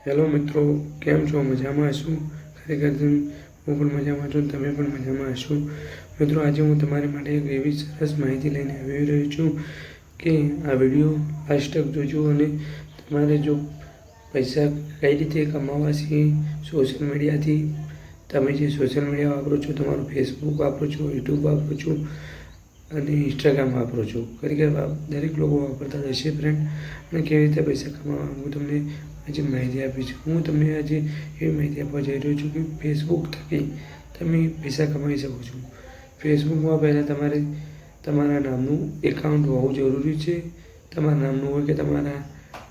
Hello મિત્રો, કેમ છો? મજામાં હશો? ખરેખર હું પણ મજામાં છું, તમે પણ મજામાં હશો. મિત્રો, આજે હું તમારી માટે એક એવી સરસ માહિતી લઈને આવી રહ્યો છું કે આ વિડીયો લાસ્ટ તક જોજો અને તમારે જો પૈસા કઈ રીતે કમાવા છે સોશિયલ મીડિયાથી, તમે જે સોશિયલ મીડિયા વાપરો છો, તમારું ફેસબુક વાપરો છો, યુટ્યુબ વાપરો છો અને ઇન્સ્ટાગ્રામ વાપરો છો, ખરેખર દરેક લોકો વાપરતા હશે ફ્રેન્ડ. અને કેવી રીતે પૈસા કમાવા હું તમને આજે માહિતી આપીશ. હું તમને આજે એવી માહિતી આપવા જઈ રહ્યો છું કે ફેસબુક થકી તમે પૈસા કમાઈ શકો છો. ફેસબુકમાં પહેલાં તમારે તમારા નામનું એકાઉન્ટ હોવું જરૂરી છે. તમારા નામનું હોય કે તમારા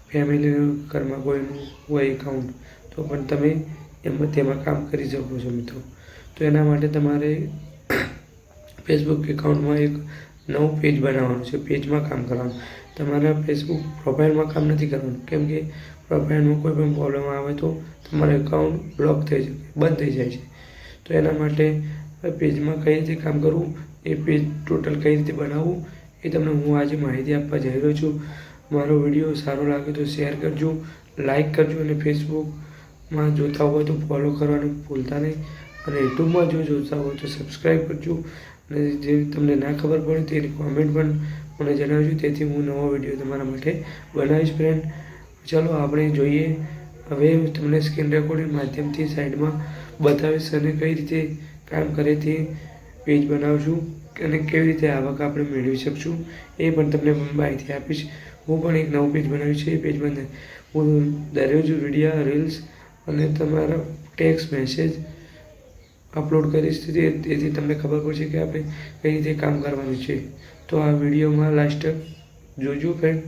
ફેમિલીનું ઘરમાં કોઈનું હોય એકાઉન્ટ, તો પણ તમે તેમાં કામ કરી શકો છો મિત્રો. તો એના માટે તમારે ફેસબુક એકાઉન્ટમાં એક નવું પેજ બનાવવાનું છે. પેજમાં કામ કરવાનું. તમારા ફેસબુક પ્રોફાઇલમાં કામ નથી કરવાનું, કેમ કે પ્રોફાઇલમાં કોઈ પણ પ્રોબ્લેમ આવે તો તમારું એકાઉન્ટ બ્લોક થઈ જાય, બંધ થઈ જાય છે. તો એના માટે પેજમાં કઈ રીતે કામ કરવું, એ પેજ ટોટલ કઈ રીતે બનાવવું, એ તમને હું આજે માહિતી આપવા જઈ રહ્યો છું. મારો વિડીયો સારો લાગે તો શેર કરજો, લાઈક કરજો અને ફેસબુકમાં જોતા હોય તો ફોલો કરવાનું ભૂલતા નહીં. અને યુટ્યુબમાં જો જોતા હોય તો સબસ્ક્રાઈબ કરજો. અને જે તમને ના ખબર પડે તેની કોમેન્ટ પણ મને જણાવજો, તેથી હું નવો વિડીયો તમારા માટે બનાવીશ ફ્રેન્ડ. ચાલો આપણે જોઈએ. હવે તમને સ્ક્રીન રેકોર્ડિંગ માધ્યમથી સાઈડમાં બતાવીશ અને કઈ રીતે કામ કરે તે પેજ બનાવશું અને કેવી રીતે આવક આપણે મેળવી શકશું એ પણ તમને માહિતી આપીશ. હું પણ એક નવું પેજ બનાવ્યું છે. એ પેજમાં હું દરરોજ વિડીયો, રીલ્સ અને તમારા ટેક્સ્ટ મેસેજ અપલોડ કરીશ, તેથી તમને ખબર પડશે કે આપણે કઈ રીતે કામ કરવાનું છે. તો આ વિડીયોમાં લાસ્ટ તક જોજો ફ્રેન્ડ.